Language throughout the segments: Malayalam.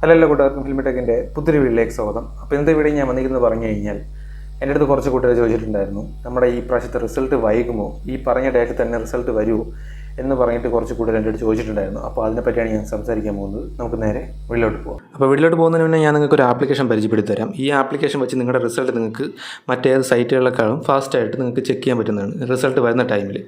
ഹലോ കൂട്ടുകാർക്കും ഫിലിം ടെക്കിൻ്റെ പുതിയൊരു വീട്ടിലേക്ക് സ്വാഗതം. അപ്പോൾ ഇന്നത്തെ വീഡിയോ ഞാൻ വന്നിരിക്കുന്നത് പറഞ്ഞു കഴിഞ്ഞാൽ എൻ്റെ അടുത്ത് കുറച്ച് കൂട്ടുകാർ ചോദിച്ചിട്ടുണ്ടായിരുന്നു, നമ്മുടെ ഈ പ്രാവശ്യത്തെ റിസൾട്ട് വൈകുമോ, ഈ പറഞ്ഞ ഡേറ്റിൽ തന്നെ റിസൾട്ട് വരുമോ എന്ന് പറഞ്ഞിട്ട് കുറച്ച് കൂട്ടുകാർ എൻ്റെ അടുത്ത് ചോദിച്ചിട്ടുണ്ടായിരുന്നു. അപ്പോൾ അതിനെപ്പറ്റിയാണ് ഞാൻ സംസാരിക്കാൻ പോകുന്നത്. നമുക്ക് നേരെ വീട്ടിലോട്ട് പോകാം. അപ്പോൾ വീട്ടിലോട്ട് പോകുന്നതിന് മുന്നേ ഞാൻ നിങ്ങൾക്ക് ഒരു ആപ്ലിക്കേഷൻ പരിചയപ്പെടുത്തി തരാം. ഈ ആപ്ലിക്കേഷൻ വെച്ച് നിങ്ങളുടെ റിസൾട്ട് നിങ്ങൾക്ക് മറ്റേത് സൈറ്റുകളെക്കാളും ഫാസ്റ്റായിട്ട് നിങ്ങൾക്ക് ചെക്ക് ചെയ്യാൻ പറ്റുന്നതാണ് റിസൾട്ട് വരുന്ന ടൈമിൽ.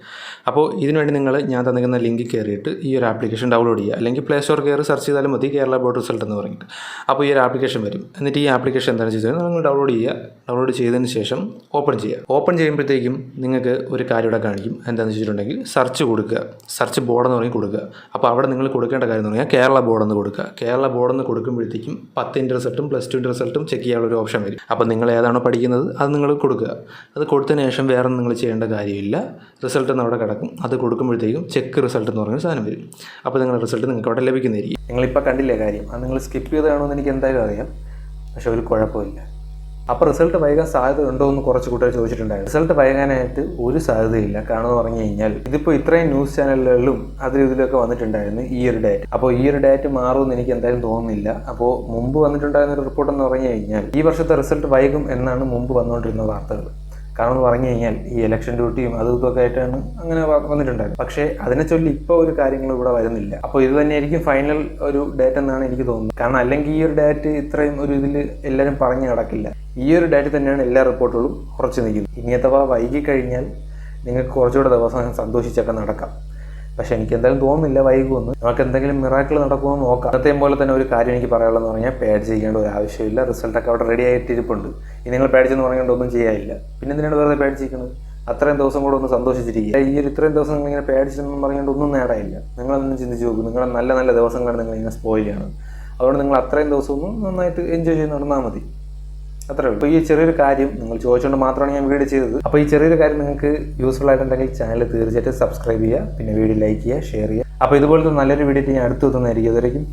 അപ്പോൾ ഇതിനുവേണ്ടി ഞാൻ തന്നിരിക്കുന്ന ലിങ്കിൽ കയറിയിട്ട് ഈ ഒരു ആപ്ലിക്കേഷൻ ഡൗൺലോഡ് ചെയ്യുക, അല്ലെങ്കിൽ പ്ലേ സ്റ്റോർ കയറി സെർച്ച് ചെയ്താലും മതി, കേരള ബോർഡ് റിസൾട്ട് എന്ന് പറഞ്ഞിട്ട്. അപ്പോൾ ഈ ഒരു ആപ്ലിക്കേഷൻ വരും. എന്നിട്ട് ഈ ആപ്ലിക്കേഷൻ എന്താണ് ചെയ്തത്, നിങ്ങൾ ഡൗൺലോഡ് ചെയ്യുക. ഡൗൺലോഡ് ചെയ്തതിന് ശേഷം ഓപ്പൺ ചെയ്യുക. ഓപ്പൺ ചെയ്യുമ്പോഴത്തേക്കും നിങ്ങൾക്ക് ഒരു കാര്യം ഇവിടെ കാണിക്കും. എന്താണെന്ന് വെച്ചിട്ടുണ്ടെങ്കിൽ സെർച്ച് കൊടുക്കുക, സെർച്ച് ബോർഡ് എന്ന് പറഞ്ഞ് കൊടുക്കുക. അപ്പോൾ അവിടെ നിങ്ങൾ കൊടുക്കേണ്ട കാര്യം എന്ന് പറഞ്ഞാൽ കേരള ബോർഡ് എന്ന് കൊടുക്കുക. കേരള ബോർഡ് എന്ന് കൊടുക്കുമ്പോഴത്തേക്കും 10ൻ്റെ റിസൾട്ടും +2ൻ്റെ റിസൾട്ടും ചെക്ക് ചെയ്യാനുള്ള ഒരു ഓപ്ഷൻ വരും. അപ്പോൾ നിങ്ങൾ ഏതാണോ പഠിക്കുന്നത് അത് നിങ്ങൾ കൊടുക്കുക. അത് കൊടുത്തതിന് ശേഷം വേറെ നിങ്ങൾ ചെയ്യേണ്ട കാര്യമില്ല. റിസൾട്ട് എന്ന് അവിടെ കിടക്കും. അത് കൊടുക്കുമ്പോഴത്തേക്കും ചെക്ക് റിസൾട്ട് എന്ന് പറഞ്ഞ സാധനം വരും. അപ്പോൾ നിങ്ങളുടെ റിസൾട്ട് നിങ്ങൾക്ക് അവിടെ ലഭിക്കുന്നതായിരിക്കും. നിങ്ങളിപ്പോൾ കണ്ടില്ലേ കാര്യം, അത് നിങ്ങൾ സ്കിപ്പ് ചെയ്തതാണോ എനിക്ക് എന്തായാലും അറിയാം, പക്ഷേ ഒരു കുഴപ്പമില്ല. അപ്പോൾ റിസൾട്ട് വൈകാൻ സാധ്യത ഉണ്ടോ എന്ന് കുറച്ച് കൂട്ടുകാർ ചോദിച്ചിട്ടുണ്ടായിരുന്നു. റിസൾട്ട് വൈകാനായിട്ട് ഒരു സാധ്യതയില്ല. കാരണം എന്ന് പറഞ്ഞു കഴിഞ്ഞാൽ ഇതിപ്പോൾ ഇത്രയും ന്യൂസ് ചാനലുകളിലും ഇതിലൊക്കെ വന്നിട്ടുണ്ടായിരുന്നു ഈ ഒരു ഡേറ്റ്. അപ്പോൾ ഈ ഒരു ഡേറ്റ് മാറുമെന്ന് എനിക്ക് എന്തായാലും തോന്നുന്നില്ല. അപ്പോൾ മുമ്പ് വന്നിട്ടുണ്ടായിരുന്ന ഒരു റിപ്പോർട്ട് എന്ന് പറഞ്ഞു കഴിഞ്ഞാൽ ഈ വർഷത്തെ റിസൾട്ട് വൈകും എന്നാണ് മുമ്പ് വന്നുകൊണ്ടിരുന്ന വാർത്തകൾ. കാരണം എന്ന് പറഞ്ഞു കഴിഞ്ഞാൽ ഈ ഇലക്ഷൻ ഡ്യൂട്ടിയും അതും ഇതൊക്കെ ആയിട്ടാണ് അങ്ങനെ വന്നിട്ടുണ്ടായത്. പക്ഷേ അതിനെ ചൊല്ലി ഇപ്പോൾ ഒരു കാര്യങ്ങളും ഇവിടെ വരുന്നില്ല. അപ്പോൾ ഇത് തന്നെയായിരിക്കും ഫൈനൽ ഒരു ഡേറ്റ് എന്നാണ് എനിക്ക് തോന്നുന്നത്. കാരണം അല്ലെങ്കിൽ ഈ ഒരു ഡേറ്റ് ഇത്രയും ഒരു ഇതിൽ എല്ലാവരും പറഞ്ഞു കിടക്കില്ല. ഈ ഒരു ഡേറ്റ് തന്നെയാണ് എല്ലാ റിപ്പോർട്ടുകളും ഉറച്ചു നിൽക്കുന്നത്. ഇനി അഥവാ വൈകി കഴിഞ്ഞാൽ നിങ്ങൾക്ക് കുറച്ചുകൂടെ ദിവസം സന്തോഷിച്ചൊക്കെ നടക്കാം. പക്ഷേ എനിക്ക് എന്തായാലും തോന്നുന്നില്ല വൈകുമെന്ന്. നമുക്ക് എന്തെങ്കിലും മിറാക്കിൾ നടക്കുമെന്ന് നോക്കാം. അന്നത്തെയും പോലെ തന്നെ ഒരു കാര്യം എനിക്ക് പറയാനുള്ളതെന്ന് പറഞ്ഞാൽ പേടിച്ച് ചെയ്യേണ്ട ഒരു ആവശ്യമില്ല. റിസൾട്ടൊക്കെ അവിടെ റെഡി ആയിട്ടിരിപ്പുണ്ട്. ഇനി നിങ്ങൾ പേടിച്ചെന്ന് പറഞ്ഞുകൊണ്ട് ഒന്നും ചെയ്യാനില്ല. പിന്നെ എന്തിനാണ് വെറുതെ പേടിച്ചിരിക്കുന്നത്? അത്രയും ദിവസം കൂടെ ഒന്ന് സന്തോഷിച്ചിരിക്കുക. ഈ ഒരു ഇത്രയും ദിവസം നിങ്ങളിങ്ങനെ പേടിച്ചെന്ന് പറഞ്ഞുകൊണ്ട് ഒന്നും നേടാനില്ല. നിങ്ങളൊന്നും ചിന്തിച്ച് നോക്കും, നിങ്ങളുടെ നല്ല നല്ല ദിവസങ്ങളാണ് നിങ്ങളിങ്ങനെ സ്പോയിൽ ചെയ്യണം. അതുകൊണ്ട് നിങ്ങൾ അത്രയും ദിവസം ഒന്ന് നന്നായിട്ട് എൻജോയ് ചെയ്ത് നടന്നാൽ മതി. അത്രേ ഉള്ളൂ. അപ്പോൾ ഈ ചെറിയൊരു കാര്യം നിങ്ങൾ ചോദിച്ചുകൊണ്ട് മാത്രമാണ് ഞാൻ വീഡിയോ ചെയ്തത്. അപ്പോൾ ഈ ചെറിയൊരു കാര്യം നിങ്ങൾക്ക് യൂസ്ഫുൾ ആയിട്ടുണ്ടെങ്കിൽ ചാനൽ തീർച്ചയായിട്ടും സബ്സ്ക്രൈബ് ചെയ്യുക, പിന്നെ വീഡിയോ ലൈക്ക് ചെയ്യുക, ഷെയർ ചെയ്യുക. അപ്പോൾ ഇതുപോലത്തെ നല്ലൊരു വീഡിയോ ഞാൻ അടുത്ത് എത്തുന്നതായിരിക്കും. അതുവരെയും